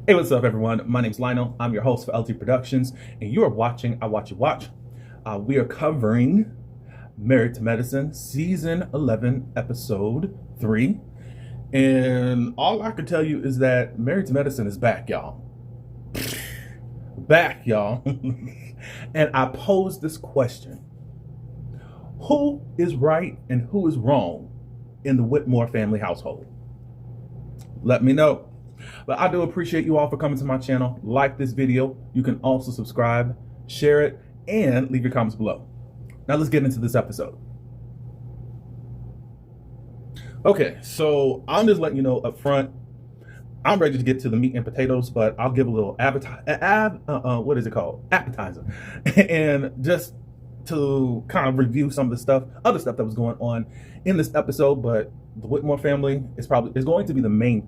Hey, what's up, everyone? My name's Lionel. I'm your host for LT Productions, and you are watching I Watch You Watch. We are covering Married to Medicine, Season 11, Episode 3. And all I can tell you is that Married to Medicine is back, y'all. Back, y'all. And I posed this question. Who is right and who is wrong in the Whitmore family household? Let me know. But I do appreciate you all for coming to my channel. Like this video. You can also subscribe, share it, and leave your comments below. Now let's get into this episode. Okay, so I'm just letting you know up front, I'm ready to get to the meat and potatoes, but I'll give a little appetizer, and just to kind of review some of the other stuff that was going on in this episode. But the Whitmore family is going to be the main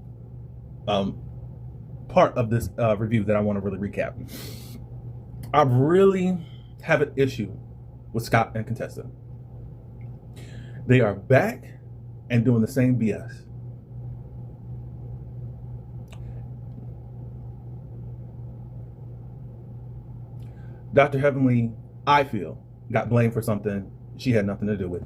part of this review that I want to really recap. I really have an issue with Scott and Contessa. They are back and doing the same BS. Dr. Heavenly, I feel, got blamed for something she had nothing to do with.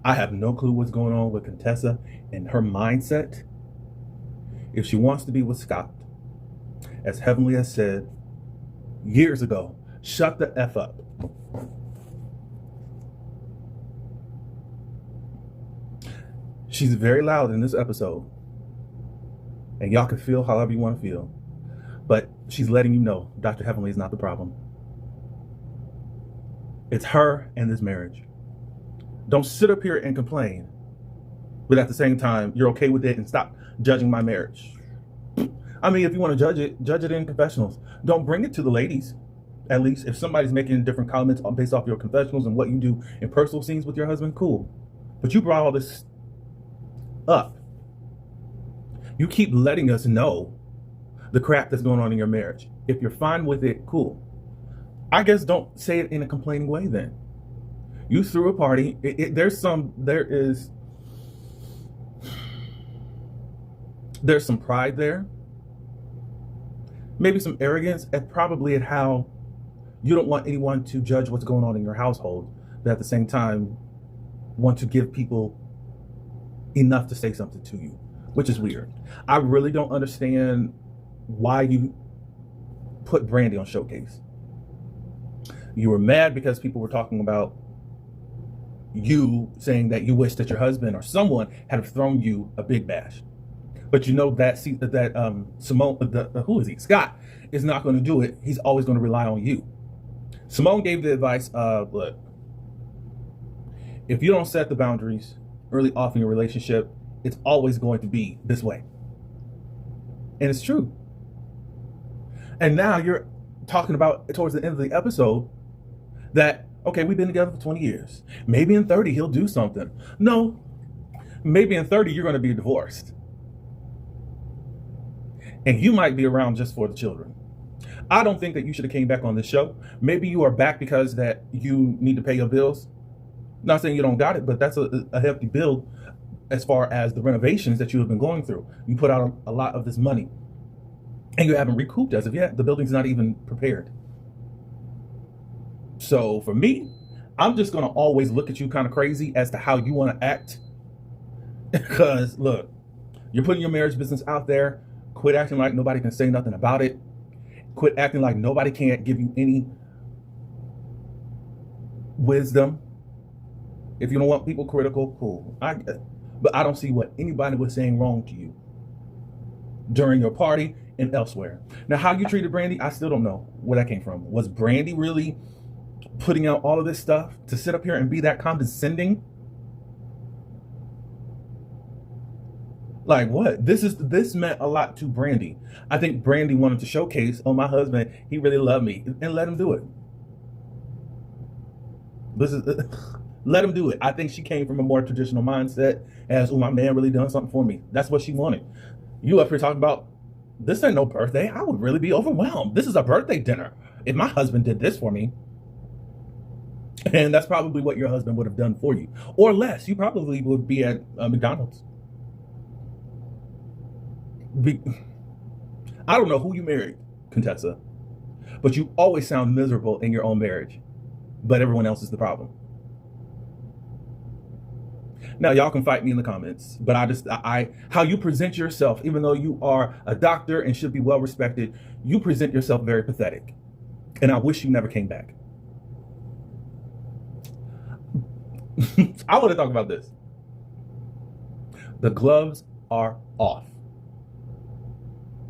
I have no clue what's going on with Contessa and her mindset. If she wants to be with Scott, as Heavenly has said years ago, shut the F up. She's very loud in this episode, and y'all can feel however you want to feel, but she's letting you know Dr. Heavenly is not the problem. It's her and this marriage. Don't sit up here and complain, but at the same time, you're okay with it and stop judging my marriage. I mean, if you want to judge it in confessionals. Don't bring it to the ladies. At least if somebody's making different comments based off your confessionals and what you do in personal scenes with your husband, cool. But you brought all this up. You keep letting us know the crap that's going on in your marriage. If you're fine with it, cool. I guess don't say it in a complaining way then. You threw a party. There's some pride there. Maybe some arrogance, and probably at how you don't want anyone to judge what's going on in your household, but at the same time want to give people enough to say something to you, which is weird. I really don't understand why you put Brandy on Showcase. You were mad because people were talking about you saying that you wish that your husband or someone had thrown you a big bash, but you know that Scott is not going to do it. He's always going to rely on you. Simone gave the advice of, look, if you don't set the boundaries early off in your relationship, it's always going to be this way. And it's true. And now you're talking about towards the end of the episode that, okay, we've been together for 20 years. Maybe in 30, he'll do something. No, maybe in 30, you're going to be divorced. And you might be around just for the children. I don't think that you should have came back on this show. Maybe you are back because that you need to pay your bills. Not saying you don't got it, but that's a hefty bill as far as the renovations that you have been going through. You put out a lot of this money, and you haven't recouped as of yet. The building's not even prepared. So for me, I'm just going to always look at you kind of crazy as to how you want to act. Because, look, you're putting your marriage business out there. Quit acting like nobody can say nothing about it. Quit acting like nobody can't give you any wisdom. If you don't want people critical, cool. But I don't see what anybody was saying wrong to you during your party and elsewhere. Now, how you treated Brandy, I still don't know where that came from. Was Brandy really putting out all of this stuff to sit up here and be that condescending? Like what? This meant a lot to Brandy. I think Brandy wanted to showcase, oh, my husband, he really loved me, and let him do it. Let him do it. I think she came from a more traditional mindset as, oh, my man really done something for me. That's what she wanted. You up here talking about, this ain't no birthday. I would really be overwhelmed. This is a birthday dinner. If my husband did this for me, And that's probably what your husband would have done for you. Or less. You probably would be at McDonald's. Be, I don't know who you married, Contessa, but you always sound miserable in your own marriage, but everyone else is the problem. Now, y'all can fight me in the comments, but how you present yourself, even though you are a doctor and should be well respected, you present yourself very pathetic. And I wish you never came back. I want to talk about this. The gloves are off.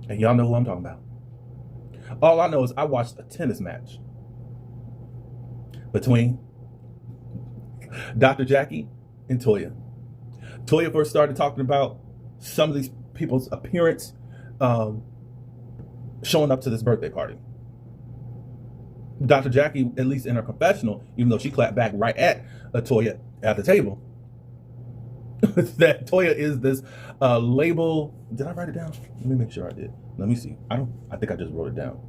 And y'all know who I'm talking about. All I know is I watched a tennis match between Dr. Jackie and Toya. Toya first started talking about some of these people's appearance showing up to this birthday party. Dr. Jackie, at least in her confessional, even though she clapped back right at Toya at the table, that Toya is this label. Did I write it down? Let me make sure I did. Let me see. I think I just wrote it down.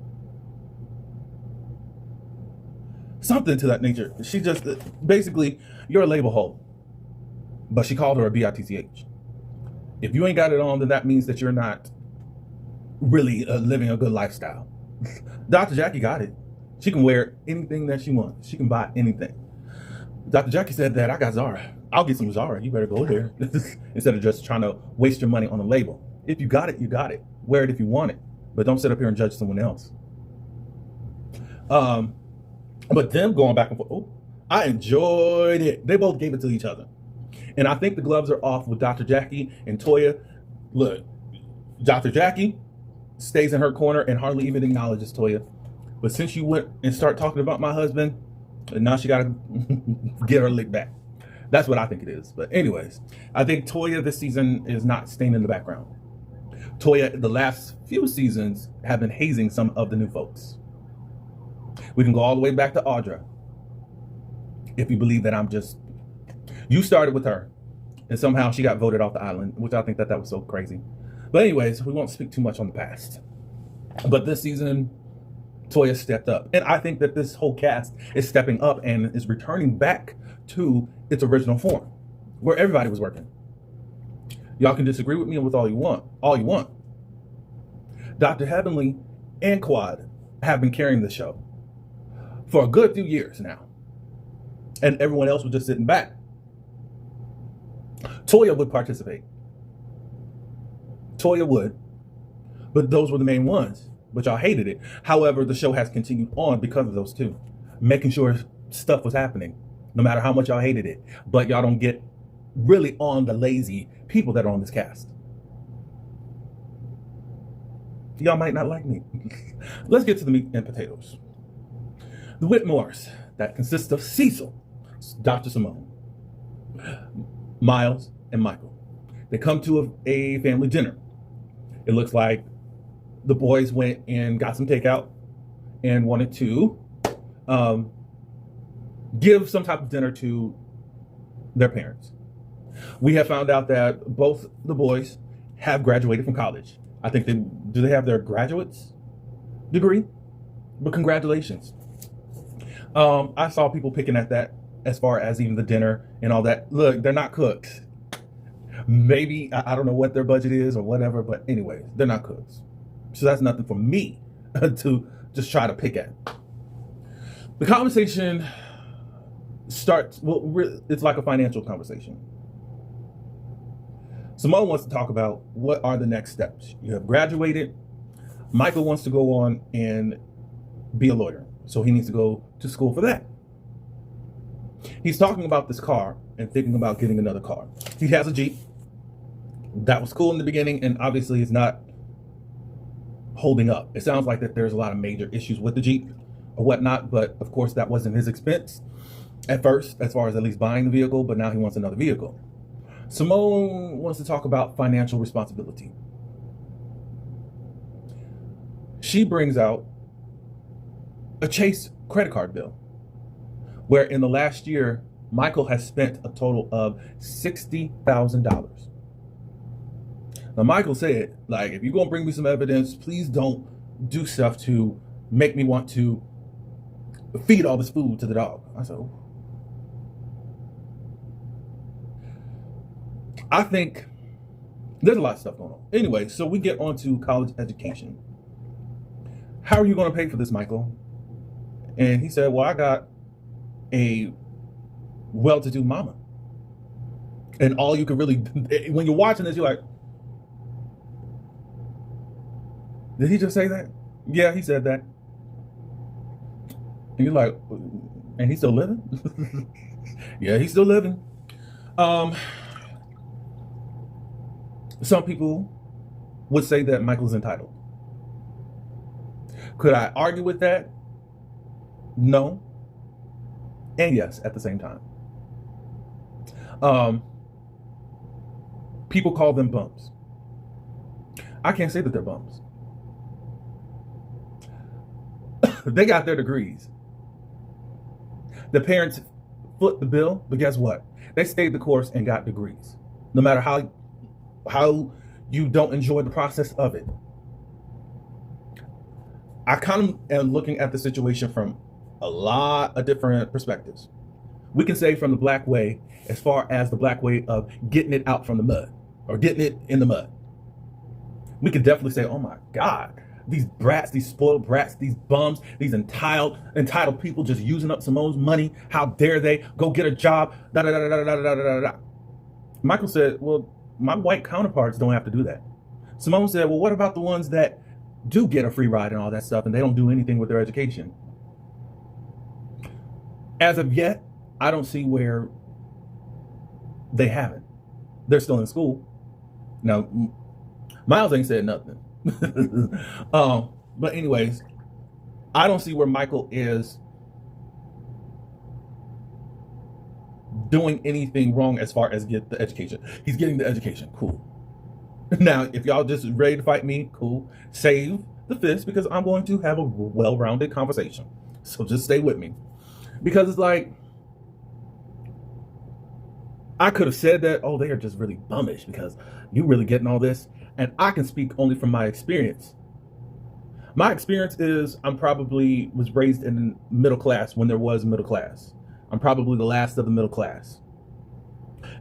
Something to that nature. She just, basically, you're a label hole. But she called her a bitch. If you ain't got it on, then that means that you're not really living a good lifestyle. Dr. Jackie got it. She can wear anything that she wants. She can buy anything. Dr. Jackie said that I got Zara. I'll get some Zara. You better go there. Instead of just trying to waste your money on a label. If you got it, you got it. Wear it if you want it. But don't sit up here and judge someone else. But them going back and forth, oh, I enjoyed it. They both gave it to each other. And I think the gloves are off with Dr. Jackie and Toya. Look, Dr. Jackie stays in her corner and hardly even acknowledges Toya. But since you went and start talking about my husband, and now she got to get her lick back. That's what I think it is. But anyways, I think Toya this season is not staying in the background. Toya, the last few seasons, have been hazing some of the new folks. We can go all the way back to Audra. If you believe that you started with her, and somehow she got voted off the island, which I think that was so crazy. But anyways, we won't speak too much on the past. But this season, Toya stepped up. And I think that this whole cast is stepping up and is returning back to its original form, where everybody was working. Y'all can disagree with me with all you want. Dr. Heavenly and Quad have been carrying the show for a good few years now. And everyone else was just sitting back. Toya would participate. Toya would. But those were the main ones. But y'all hated it. However, the show has continued on because of those two. Making sure stuff was happening. No matter how much y'all hated it. But y'all don't get really on the lazy people that are on this cast. Y'all might not like me. Let's get to the meat and potatoes. The Whitmores, that consists of Cecil, Dr. Simone, Miles, and Michael. They come to a family dinner. It looks like the boys went and got some takeout and wanted to give some type of dinner to their parents. We have found out that both the boys have graduated from college. I think do they have their graduate's degree? But congratulations. I saw people picking at that as far as even the dinner and all that. Look, they're not cooks. Maybe, I don't know what their budget is or whatever, but anyways, they're not cooks. So that's nothing for me to just try to pick at. The conversation starts, it's like a financial conversation. Simone wants to talk about what are the next steps. You have graduated. Michael wants to go on and be a lawyer. So he needs to go to school for that. He's talking about this car and thinking about getting another car. He has a Jeep. That was cool in the beginning, and obviously it's not holding up. It sounds like that there's a lot of major issues with the Jeep or whatnot, but of course that wasn't his expense at first, as far as at least buying the vehicle, but now he wants another vehicle. Simone wants to talk about financial responsibility. She brings out a Chase credit card bill, where in the last year, Michael has spent a total of $60,000. Now, Michael said, like, if you're going to bring me some evidence, please don't do stuff to make me want to feed all this food to the dog. I said, oh. I think There's a lot of stuff going on. Anyway, so we get on to college education. How are you going to pay for this, Michael? And he said, well, I got a well-to-do mama. And all you can really, when you're watching this, you're like, did he just say that? Yeah, he said that. And you're like, and he's still living? Yeah, he's still living. Some people would say that Michael's entitled. Could I argue with that? No. And yes, at the same time. People call them bums. I can't say that they're bums. They got their degrees. The parents foot the bill, but guess what? They stayed the course and got degrees. No matter how you don't enjoy the process of it. I kind of am looking at the situation from a lot of different perspectives. We can say from the black way, as far as the black way of getting it out from the mud or getting it in the mud. We could definitely say, oh my God, these brats, these spoiled brats, these bums, these entitled people just using up Simone's money. How dare they go get a job? Da, da, da, da, da, da, da, da. Michael said, well, my white counterparts don't have to do that. Simone said, well, what about the ones that do get a free ride and all that stuff and they don't do anything with their education? As of yet, I don't see where they haven't. They're still in school. Now, Miles ain't said nothing. But anyways, I don't see where Michael is doing anything wrong as far as get the education. He's getting the education. Cool. Now, if y'all just ready to fight me, cool. Save the fist because I'm going to have a well-rounded conversation. So just stay with me. Because it's like, I could have said that, oh, they are just really bummish because you really getting all this. And I can speak only from my experience. My experience is I'm probably was raised in middle class when there was middle class. I'm probably the last of the middle class.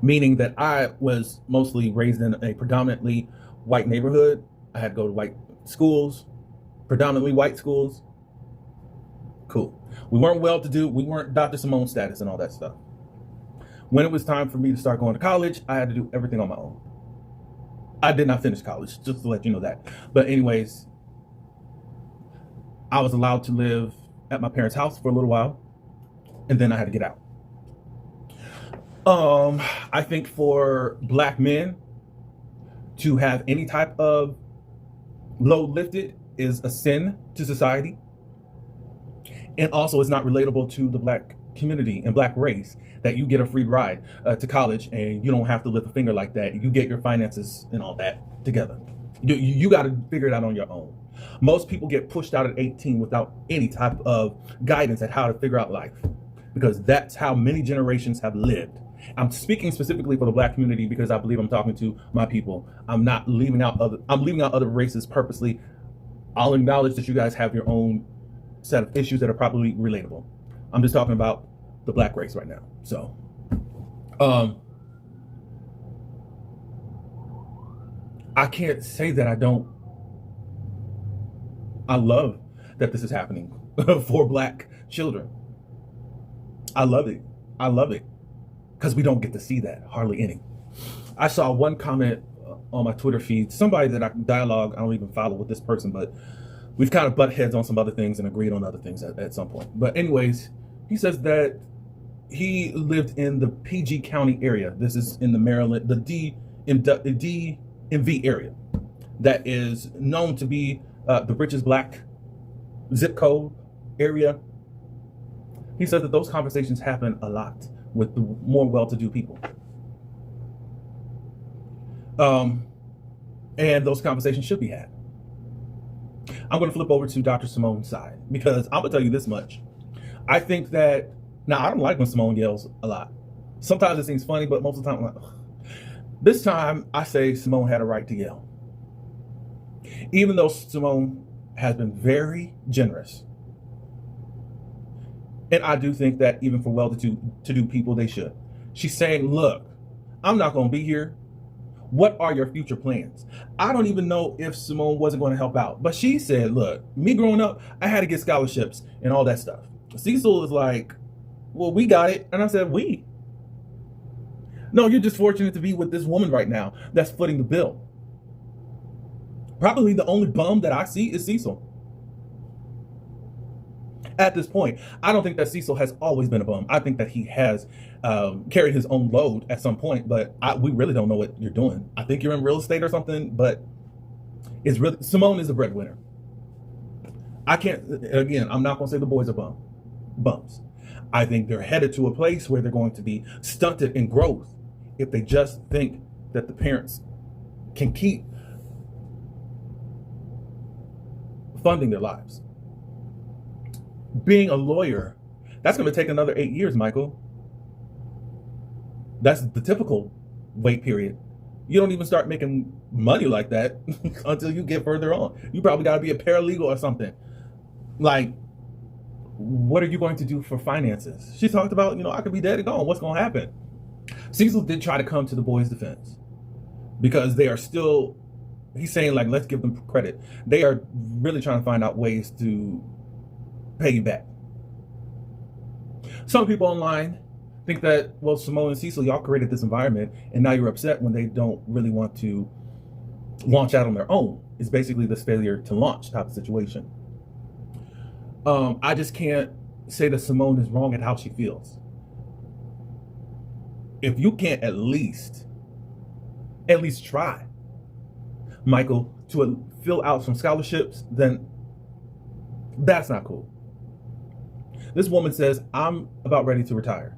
Meaning that I was mostly raised in a predominantly white neighborhood. I had to go to white schools, predominantly white schools. Cool. We weren't well-to-do. We weren't Dr. Simone status and all that stuff. When it was time for me to start going to college, I had to do everything on my own. I did not finish college, just to let you know that. But anyways, I was allowed to live at my parents' house for a little while, and then I had to get out. I think for black men to have any type of load lifted is a sin to society. And also it's not relatable to the black community and black race that you get a free ride to college and you don't have to lift a finger like that. You get your finances and all that together. You got to figure it out on your own. Most people get pushed out at 18 without any type of guidance at how to figure out life, because that's how many generations have lived. I'm speaking specifically for the black community because I believe I'm talking to my people. I'm leaving out other races purposely. I'll acknowledge that you guys have your own set of issues that are probably relatable. I'm just talking about the black race right now. So, I can't say that I love that this is happening for black children. I love it. I love it. Because we don't get to see that, hardly any. I saw one comment on my Twitter feed, somebody that I dialogue, I don't even follow with this person, but we've kind of butt heads on some other things and agreed on other things at some point. But anyways, he says that he lived in the PG County area. This is in the Maryland, the DMV area. That is known to be the richest black zip code area. He says that those conversations happen a lot with the more well-to-do people. And those conversations should be had. I'm going to flip over to Dr. Simone's side because I'm going to tell you this much. I think that, now I don't like when Simone yells a lot. Sometimes it seems funny, but most of the time I'm like, ugh. This time I say Simone had a right to yell. Even though Simone has been very generous. And I do think that even for well-to-do people, they should. She's saying, look, I'm not going to be here What are your future plans? I don't even know if Simone wasn't going to help out, but she said, look, me growing up, I had to get scholarships and all that stuff. Cecil is like, well, we got it. And I said, we? No, you're just fortunate to be with this woman right now that's footing the bill. Probably the only bum that I see is Cecil. At this point, I don't think that Cecil has always been a bum. I think that he has carried his own load at some point, but we really don't know what you're doing. I think you're in real estate or something, but it's really, Simone is a breadwinner. I can't, again, I'm not going to say the boys are bums. I think they're headed to a place where they're going to be stunted in growth if they just think that the parents can keep funding their lives. Being a lawyer, that's going to take another 8 years, Michael. That's the typical wait period. You don't even start making money like that until you get further on. You probably got to be a paralegal or something. Like, what are you going to do for finances? She talked about, I could be dead and gone. What's going to happen? Cecil did try to come to the boys' defense because they are still, he's saying, like, let's give them credit. They are really trying to find out ways to pay you back. Some people online think that, well, Simone and Cecil, y'all created this environment, and now you're upset when they don't really want to launch out on their own. It's basically this failure to launch type of situation. I just can't say that Simone is wrong at how she feels. If you can't at least try, Michael, to fill out some scholarships, then that's not cool. This woman says, I'm about ready to retire.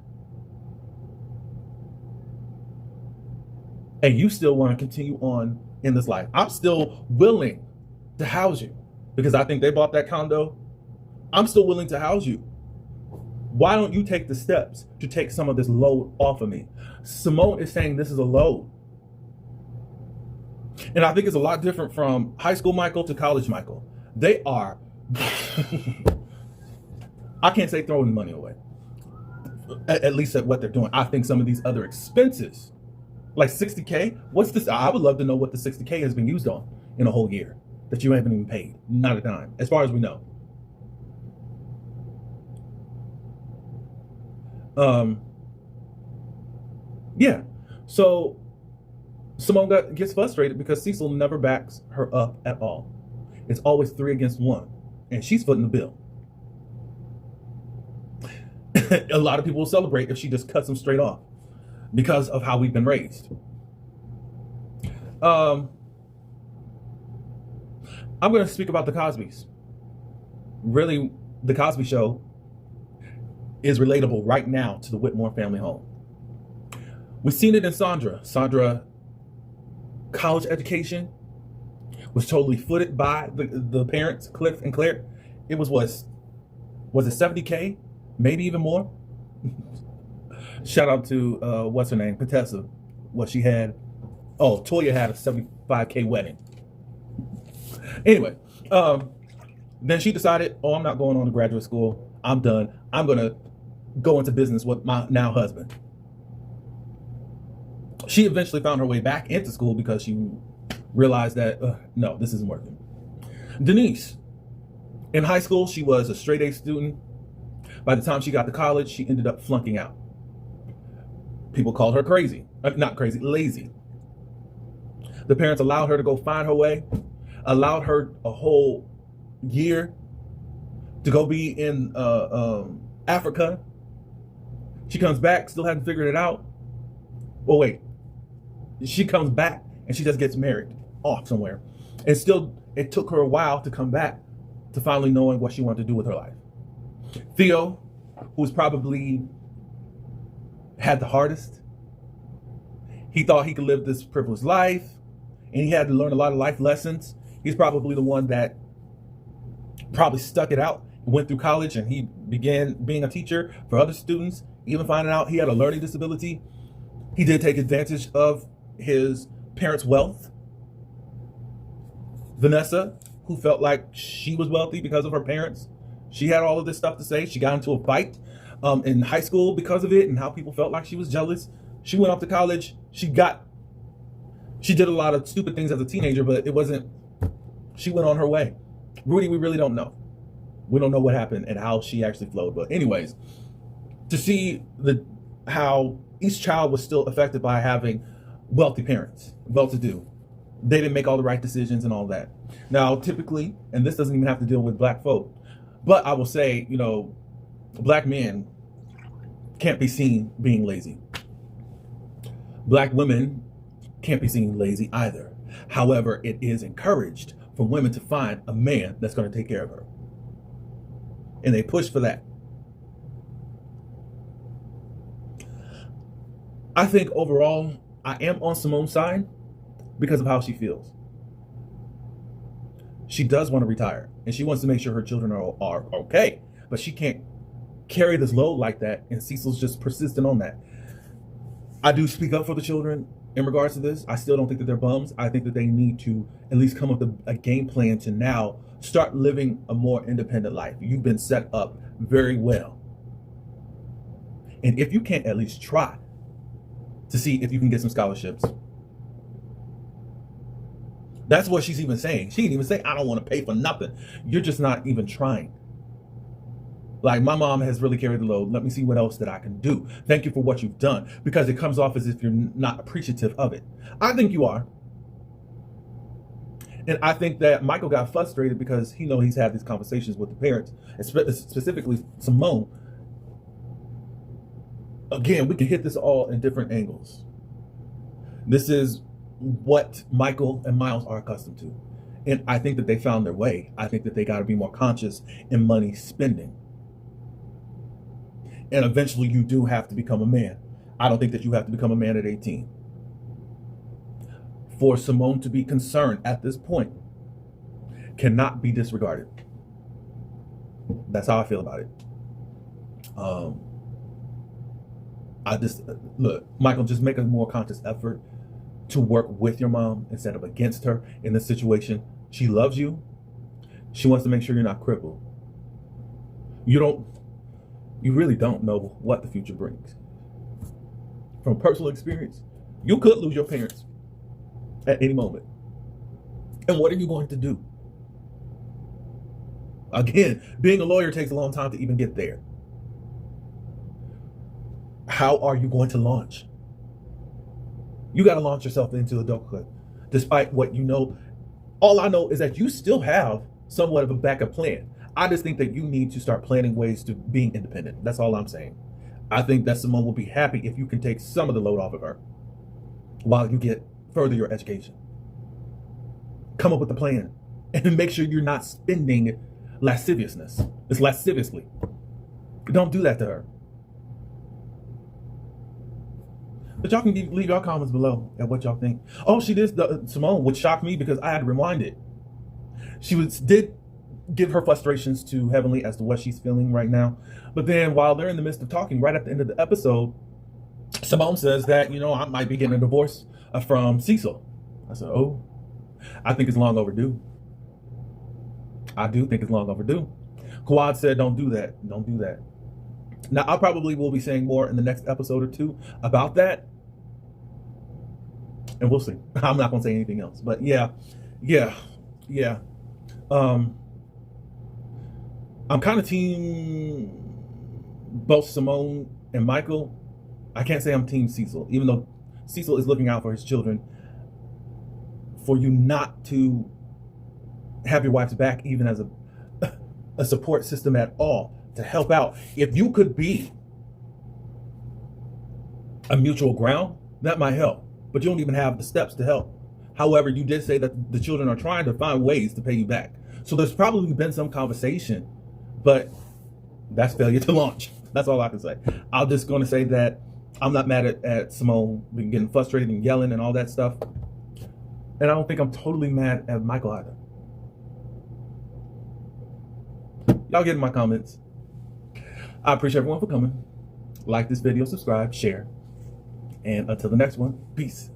And you still want to continue on in this life. I'm still willing to house you because I think they bought that condo. I'm still willing to house you. Why don't you take the steps to take some of this load off of me? Simone is saying this is a load. And I think it's a lot different from high school Michael to college Michael. They are, I can't say throwing money away, at least at what they're doing. I think some of these other expenses, like 60K, what's this? I would love to know what the 60K has been used on in a whole year that you haven't even paid. Not a dime, as far as we know. Yeah, so Simone gets frustrated because Cecil never backs her up at all. It's always 3 against 1, and she's footing the bill. A lot of people will celebrate if she just cuts them straight off because of how we've been raised. I'm going to speak about the Cosbys. Really, the Cosby Show is relatable right now to the Whitmore family home. We've seen it in Sandra. Sandra, college education was totally footed by the parents, Cliff and Claire. It was it 70K? Maybe even more? Shout out to, what's her name? Patessa. What she had. Oh, Toya had a 75K wedding. Anyway, then she decided, I'm not going on to graduate school. I'm done. I'm going to go into business with my now husband. She eventually found her way back into school because she realized that, no, this isn't working. Denise, in high school, she was a straight A student. By the time she got to college, she ended up flunking out. People called her crazy. Not crazy, lazy. The parents allowed her to go find her way, allowed her a whole year to go be in Africa. She comes back, still hasn't figured it out. Well, wait. She comes back and she just gets married off somewhere. And still, it took her a while to come back to finally knowing what she wanted to do with her life. Theo, who's probably had the hardest, he thought he could live this privileged life and he had to learn a lot of life lessons. He's probably the one that probably stuck it out, went through college, and he began being a teacher for other students, even finding out he had a learning disability. He did take advantage of his parents' wealth. Vanessa, who felt like she was wealthy because of her parents, she had all of this stuff to say. She got into a fight in high school because of it and how people felt like she was jealous. She went off to college. She She did a lot of stupid things as a teenager, but it wasn't, she went on her way. Rudy, we really don't know. We don't know what happened and how she actually flowed. But anyways, to see how each child was still affected by having wealthy parents, well-to-do. They didn't make all the right decisions and all that. Now, typically, and this doesn't even have to deal with black folk, but I will say, you know, black men can't be seen being lazy. Black women can't be seen lazy either. However, it is encouraged for women to find a man that's going to take care of her. And they push for that. I think overall, I am on Simone's side because of how she feels. She does want to retire and she wants to make sure her children are okay, but she can't carry this load like that, and Cecil's just persistent on that. I do speak up for the children in regards to this. I still don't think that they're bums. I think that they need to at least come up with a game plan to now start living a more independent life. You've been set up very well. And if you can't at least try to see if you can get some scholarships. That's what she's even saying. She didn't even say, I don't want to pay for nothing. You're just not even trying. Like, my mom has really carried the load. Let me see what else that I can do. Thank you for what you've done. Because it comes off as if you're not appreciative of it. I think you are. And I think that Michael got frustrated because he knows he's had these conversations with the parents, specifically Simone. Again, we can hit this all in different angles. This is what Michael and Miles are accustomed to. And I think that they found their way. I think that they got to be more conscious in money spending. And eventually you do have to become a man. I don't think that you have to become a man at 18. For Simone to be concerned at this point cannot be disregarded. That's how I feel about it. Look, Michael, just make a more conscious effort to work with your mom instead of against her in this situation. She loves you. She wants to make sure you're not crippled. You really don't know what the future brings. From personal experience, you could lose your parents at any moment. And what are you going to do? Again, being a lawyer takes a long time to even get there. How are you going to launch? You got to launch yourself into adulthood. Despite what you know, all I know is that you still have somewhat of a backup plan. I just think that you need to start planning ways to being independent. That's all I'm saying. I think that Simone will be happy if you can take some of the load off of her while you get further your education. Come up with a plan and make sure you're not spending lasciviousness. It's lasciviously. Don't do that to her. But y'all can leave your comments below at what y'all think. Oh, she did. Simone, which shocked me because I had to rewind it. She did give her frustrations to Heavenly as to what she's feeling right now. But then while they're in the midst of talking, right at the end of the episode, Simone says that, I might be getting a divorce from Cecil. I said, oh, I think it's long overdue. I do think it's long overdue. Quad said, don't do that. Don't do that. Now, I probably will be saying more in the next episode or two about that. And we'll see. I'm not going to say anything else. But yeah. I'm kind of team both Simone and Michael. I can't say I'm team Cecil, even though Cecil is looking out for his children. For you not to have your wife's back, even as a support system at all, to help out. If you could be a mutual ground, that might help. But you don't even have the steps to help. However, you did say that the children are trying to find ways to pay you back. So there's probably been some conversation, but that's failure to launch. That's all I can say. I'm just going to say that I'm not mad at Simone getting frustrated and yelling and all that stuff. And I don't think I'm totally mad at Michael either. Y'all get in my comments. I appreciate everyone for coming. Like this video, subscribe, share. And until the next one, peace.